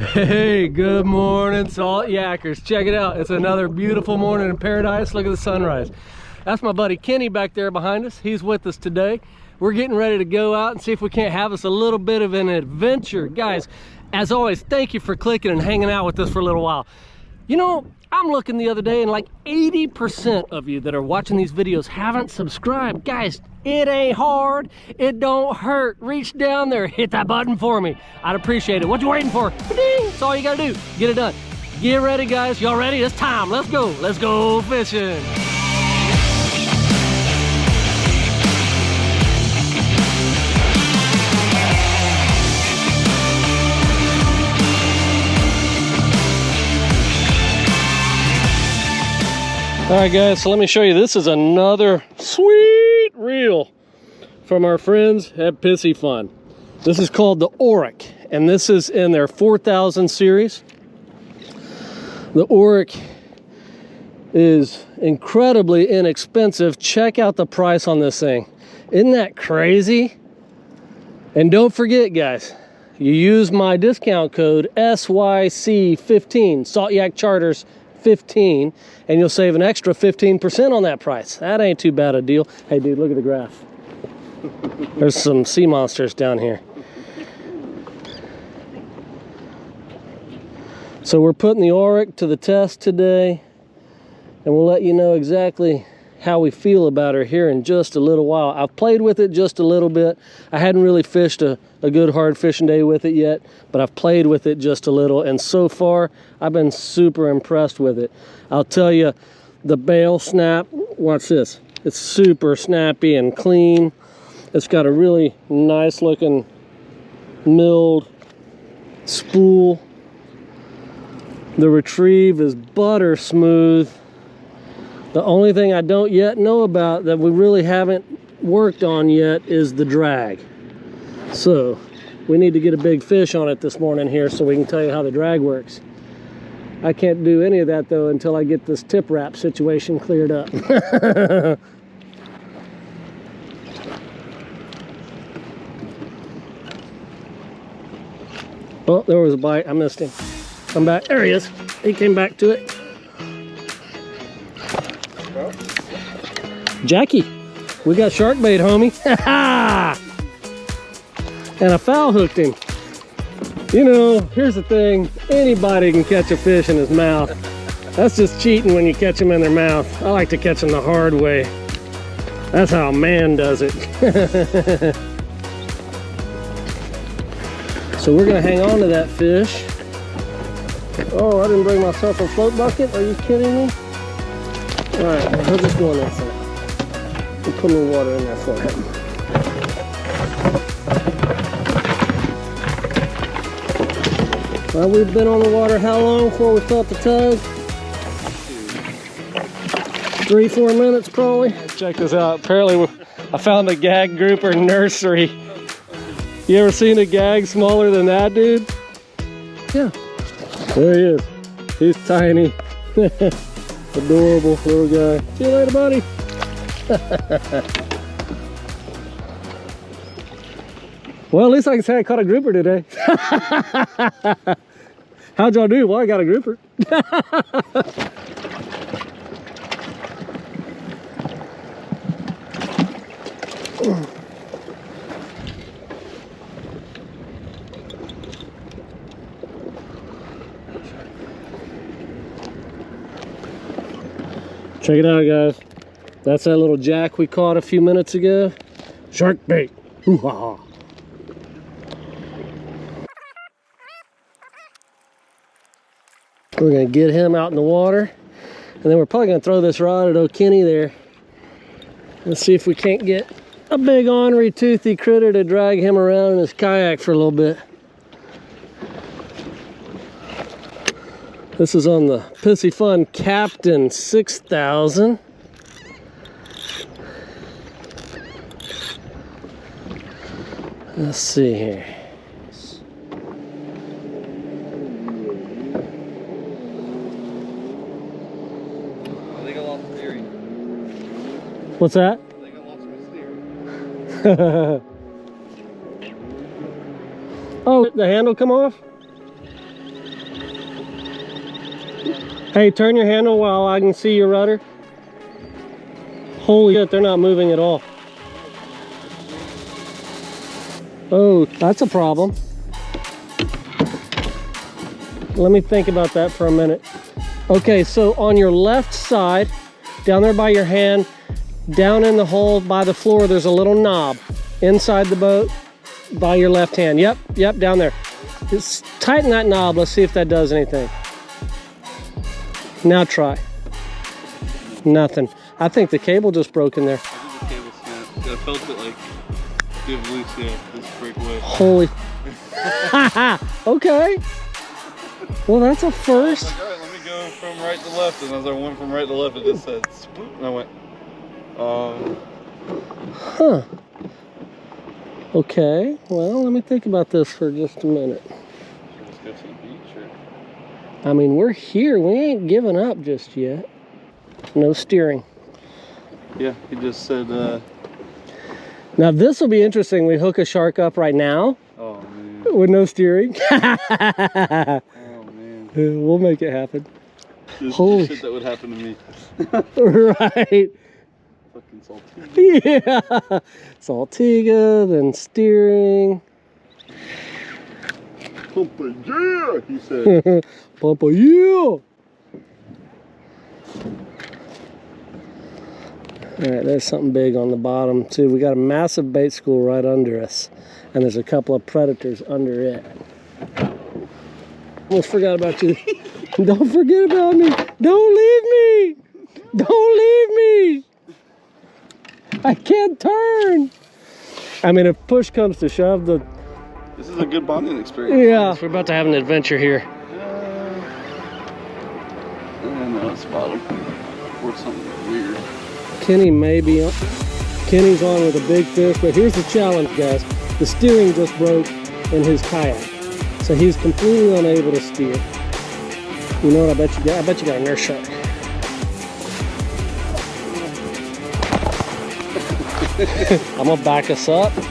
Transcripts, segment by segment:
Hey, good morning, Salt Yackers. Check it out. It's another beautiful morning in paradise. Look at the sunrise. That's my buddy Kenny back there behind us. He's with us today. We're getting ready to go out and see if we can't have us a little bit of an adventure. Guys, as always, thank you for clicking and hanging out with us for a little while. You know, I'm looking the other day and like 80% of you that are watching these videos haven't subscribed. Guys, it ain't hard. It don't hurt. Reach down there, hit that button for me. I'd appreciate it. What you waiting for? Ding! That's all you gotta do. Get it done. Get ready, guys. Y'all ready? It's time. Let's go. Let's go fishing. All right, guys, so let me show you. This is another sweet reel from our friends at Pissy Fun. This is called the Auric, and this is in their 4000 series. The Auric is incredibly inexpensive. Check out the price on this thing. Isn't that crazy? And don't forget, guys, you use my discount code SYC15, Salt Yak Charters 15, and you'll save an extra 15% on that price. That ain't too bad a deal. Hey dude, look at the graph. There's some sea monsters down here. So we're putting the Auric to the test today, and we'll let you know exactly how we feel about her here in just a little while. I've played with it just a little bit. I hadn't really fished a good hard fishing day with it yet, but I've played with it just a little, and so far I've been super impressed with it. I'll tell you, the bail snap, watch this. It's super snappy and clean. It's got a really nice looking milled spool. The retrieve is butter smooth. The only thing I don't yet know about that we really haven't worked on yet is the drag. So we need to get a big fish on it this morning here so we can tell you how the drag works. I can't do any of that though until I get this tip wrap situation cleared up. Oh, there was a bite. I missed him. Come back. There he is. He came back to it. Jackie, we got shark bait, homie. And I foul hooked him. You know, here's the thing. Anybody can catch a fish in his mouth. That's just cheating when you catch them in their mouth. I like to catch them the hard way. That's how a man does it. So we're gonna hang on to that fish. Oh, I didn't bring myself a float bucket. Are you kidding me? All right, how's this going there for? We'll put a little water in there for him. Well, we've been on the water how long before we felt the tug? 3-4 minutes probably. Check this out. Apparently I found a gag grouper nursery. You ever seen a gag smaller than that, dude? Yeah. There he is. He's tiny. Adorable little guy. See you later, buddy. Well, at least I can say I caught a grouper today. How'd y'all do? Well, I got a grouper. Check it out, guys. That's that little jack we caught a few minutes ago. Shark bait. Hoo-ha-ha. We're gonna get him out in the water, and then we're probably gonna throw this rod at old Kenny there. Let's see if we can't get a big ornery toothy critter to drag him around in his kayak for a little bit. This is on the Pissy Fun Captain 6000. Let's see here. They What's that? I think I lost my steering. Oh, the handle come off? Hey, turn your handle while I can see your rudder. Holy shit, they're not moving at all. Oh, that's a problem. Let me think about that for a minute. Okay, so on your left side, down there by your hand, down in the hole by the floor, there's a little knob inside the boat by your left hand. Yep, down there. Just tighten that knob. Let's see if that does anything. Now try. Nothing. I think the cable just broke in there. I think the cable snapped. I felt it like give loose, yeah, just break away. Holy. Okay. Well, that's a first. I was like, all right, let me go from right to left. And as I went from right to left, it just said swoop. And I went, Huh. Okay. Well, let me think about this for just a minute. let's go to the beach. Or... I mean, we're here. We ain't giving up just yet. No steering. Yeah, he just said, Now, this will be interesting. We hook a shark up right now. oh, man. With no steering. Oh, man. We'll make it happen. This Holy is shit that would happen to me. Right. Fucking salty. Yeah. Saltiga, then steering. Pumpa, yeah, he said. Papa, yeah. All right, there's something big on the bottom too. We got a massive bait school right under us, and there's a couple of predators under it. Almost forgot about you. Don't forget about me. Don't leave me. Don't leave me. I can't turn. I mean, if push comes to shove, This is a good bonding experience. yeah, we're about to have an adventure here. No, it's bottom. Or something weird. Kenny may be on. Kenny's on with a big fish, but here's the challenge, guys. The steering just broke in his kayak, so he's completely unable to steer. You know what I bet you got? I bet you got a nurse shark. I'm gonna back us up. My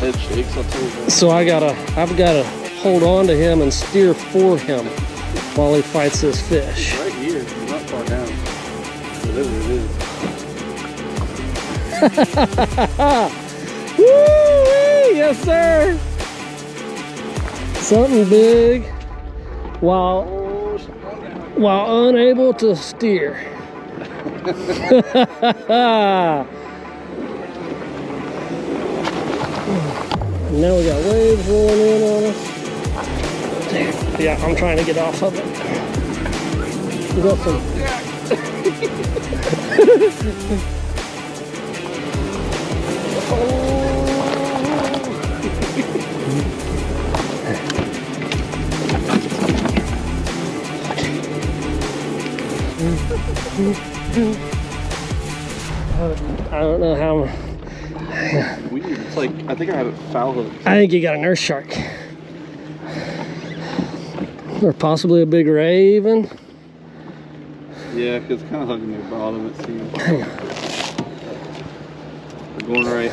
head shakes, I'll tell you that. So I've gotta hold on to him and steer for him while he fights this fish. Right here, it's not far down. Whatever it is. Woo-wee! Yes, sir. Something big while unable to steer. Now we got waves rolling in on us. Yeah, I'm trying to get off of it. We got some. I don't know how. Weird. It's like, I think I had a foul hook. I think you got a nurse shark. Or possibly a big ray even. Yeah, because it's kind of hugging their bottom, it seems. We're going right.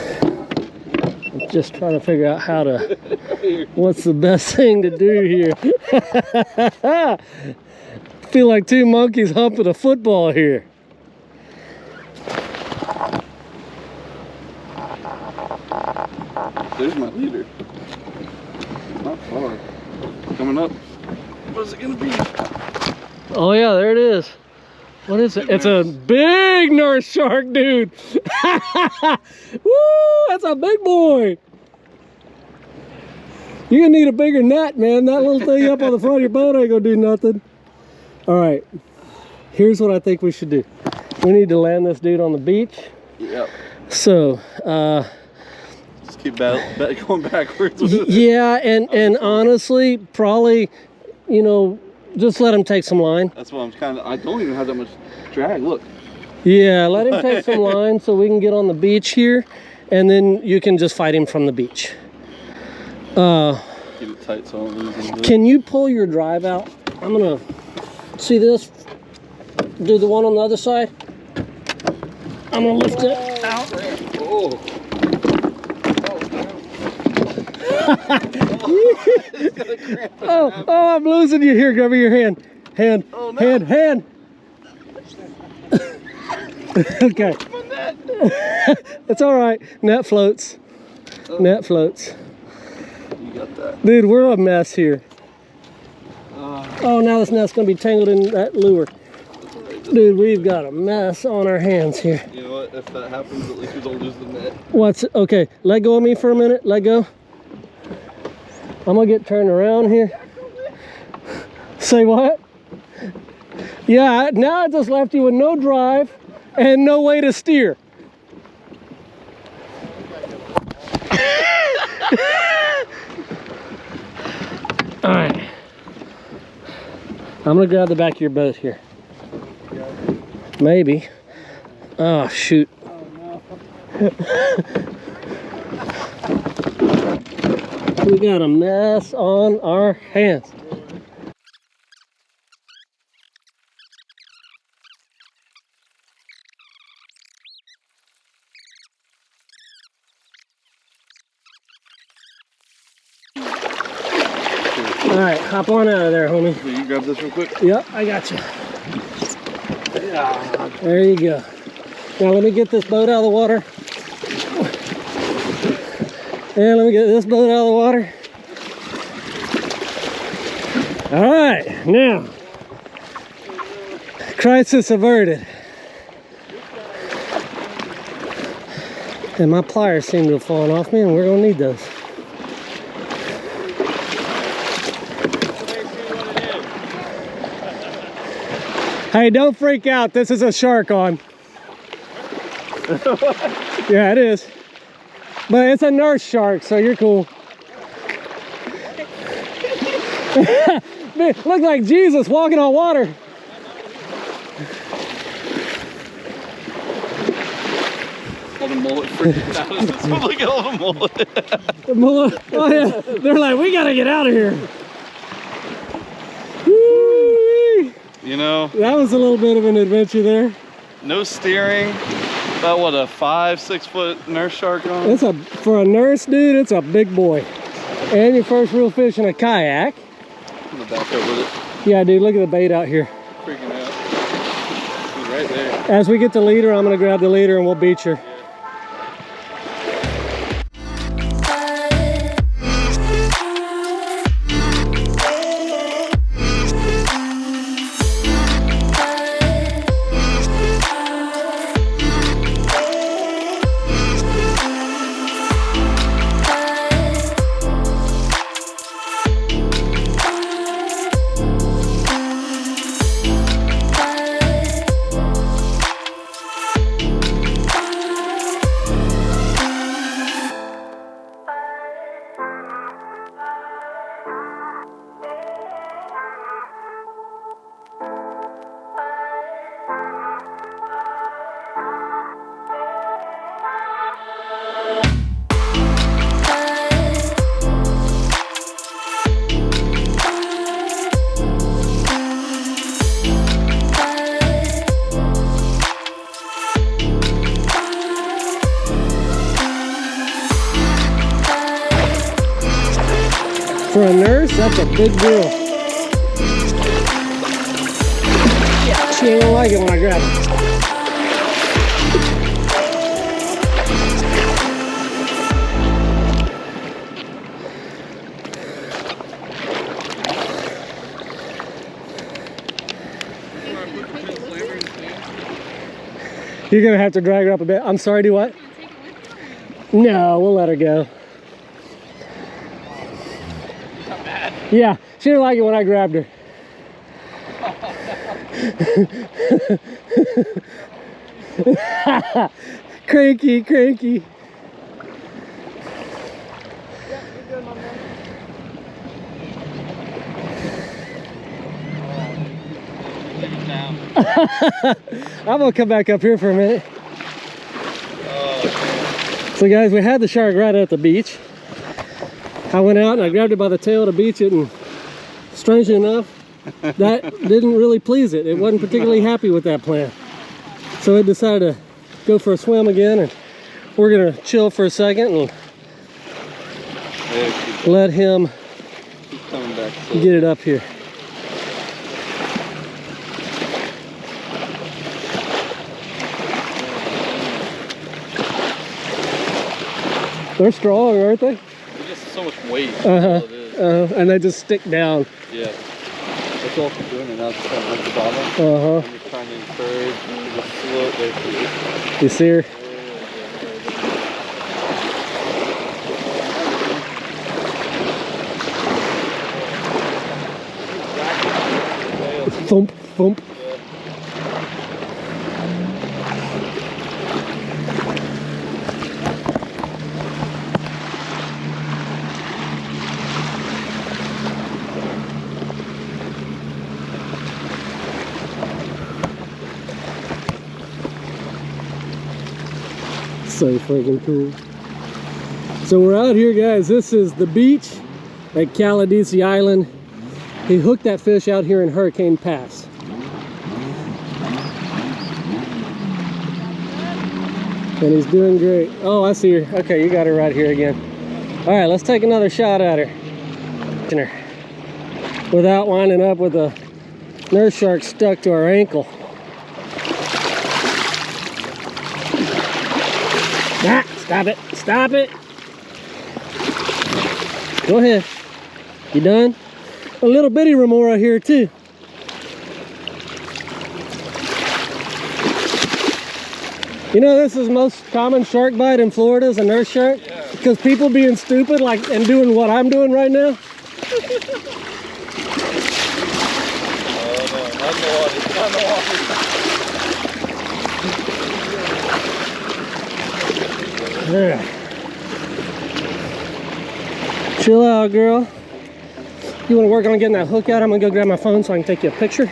I'm just trying to figure out how to, what's the best thing to do here. Feel like two monkeys humping a football here. There's my leader. Not far. Coming up. What is it gonna be? Oh yeah, there it is. What is it? It's a big nurse shark, dude. Woo, that's a big boy. You're gonna need a bigger net, man. That little thing up on the front of your boat ain't gonna do nothing. All right, here's what I think we should do. We need to land this dude on the beach. Yep. So, Just keep going backwards with it. yeah, and honestly, probably, you know, just let him take some line. That's what I don't even have that much drag, look. Yeah, let him take some line so we can get on the beach here, and then you can just fight him from the beach. Keep it tight so I don't lose him. Can you pull your drive out? I'm gonna see this. Do the one on the other side. I'm I'm gonna lift it out. Oh. Oh, I'm losing you here. Grab your hand. Hand. Oh, no. Hand. Okay. It's all right. Net floats. Net floats. You got that. Dude, we're a mess here. Oh, now this net's gonna be tangled in that lure. Dude, we've got a mess on our hands here. You know what? If that happens, at least we don't lose the net. What's okay? Let go of me for a minute. Let go. I'm gonna get turned around here. Say what? Yeah, now I just left you with no drive and no way to steer. All right. I'm gonna grab the back of your boat here. Maybe. Oh, shoot. We got a mess on our hands. All right, hop on out of there, homie. So you grab this real quick? Yep, I got you. Yeah. There you go. Now let me get this boat out of the water. And let me get this boat out of the water. All right, now, crisis averted. And my pliers seem to have fallen off me, and we're gonna need those. Hey, don't freak out. This is a shark on. Yeah, it is. But it's a nurse shark, so you're cool. Man, look like Jesus walking on water. All the mullet freaking out. Look at all the mullet. The mullet. Oh yeah, they're like, we gotta get out of here. Woo-wee. You know, that was a little bit of an adventure there. No steering. About what, a 5-6 foot nurse shark on? It's for a nurse, dude. It's a big boy. And your first real fish in a kayak. I'm gonna back up with it. Yeah, dude. Look at the bait out here. Freaking out. He's right there. As we get the leader, I'm gonna grab the leader and we'll beach her. For a nurse, that's a big deal. She ain't gonna like it when I grab it. You're gonna have to drag her up a bit. I'm sorry, do what? No, we'll let her go. Yeah, she didn't like it when I grabbed her. Cranky, cranky. I'm gonna come back up here for a minute. So guys, we had the shark right at the beach. I went out and I grabbed it by the tail to beach it, and strangely enough, that didn't really please it. It wasn't particularly happy with that plan. So it decided to go for a swim again, and we're gonna chill for a second and let him coming back get it up here. They're strong, aren't they? There's just so much weight. All it is. And they just stick down. Yeah. That's all I'm doing, and now it's kind of like the bottom. I'm just trying to encourage the slow there. You see her? Thump, thump. So freaking cool. So we're out here, guys. This is the beach at Caladesi Island. He hooked that fish out here in Hurricane Pass. And he's doing great. Oh, I see her. Okay, you got her right here again. All right, let's take another shot at her. Without winding up with a nurse shark stuck to our ankle. Ah, stop it, stop it. Go ahead. You done? A little bitty remora here too. You know, this is the most common shark bite in Florida is a nurse shark. Yeah. Because people being stupid like and doing what I'm doing right now. Yeah. Chill out, girl. You want to work on getting that hook out? I'm gonna go grab my phone so I can take you a picture.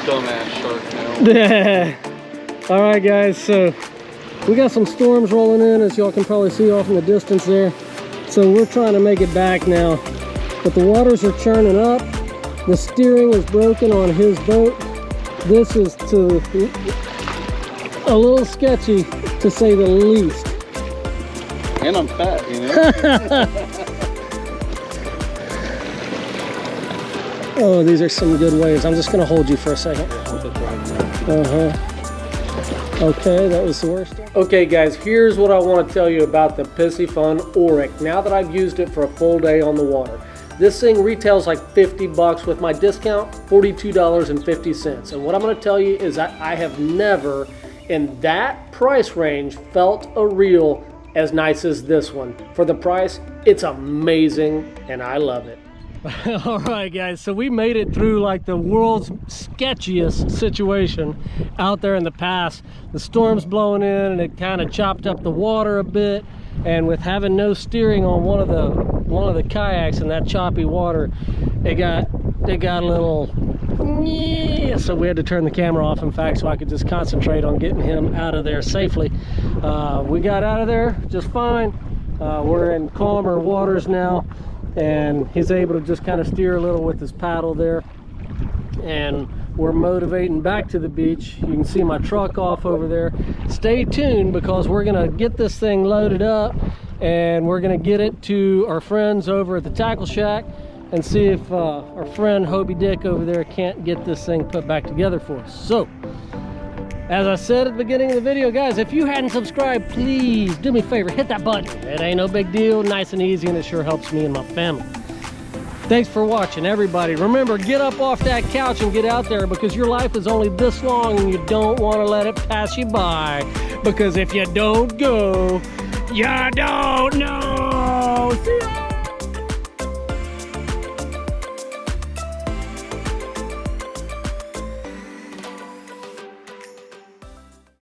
Dumbass shark now. All right, guys. So we got some storms rolling in, as y'all can probably see off in the distance there. So we're trying to make it back now, but the waters are churning up. The steering is broken on his boat. This is a little sketchy, to say the least. And I'm fat, you know? Oh, these are some good waves. I'm just gonna hold you for a second. Okay, that was the worst. Okay guys, here's what I want to tell you about the Piscifun Auric. Now that I've used it for a full day on the water. This thing retails like 50 bucks. With my discount, $42.50. And what I'm going to tell you is that I have never, in that price range, felt a reel as nice as this one. For the price, it's amazing and I love it. All right, guys, so we made it through like the world's sketchiest situation out there in the pass. The storm's blowing in and it kind of chopped up the water a bit, and with having no steering on one of the kayaks in that choppy water, it got a little, so we had to turn the camera off, in fact, so I could just concentrate on getting him out of there safely. We got out of there just fine. We're in calmer waters now, and he's able to just kind of steer a little with his paddle there, and we're motivating back to the beach. You can see my truck off over there. Stay tuned, because we're gonna get this thing loaded up and we're gonna get it to our friends over at the Tackle Shack and see if our friend Hobie Dick over there can't get this thing put back together for us. So, as I said at the beginning of the video, guys, if you hadn't subscribed, please do me a favor, hit that button. It ain't no big deal, nice and easy, and it sure helps me and my family. Thanks for watching, everybody. Remember, get up off that couch and get out there, because your life is only this long and you don't want to let it pass you by. Because if you don't go, you don't know.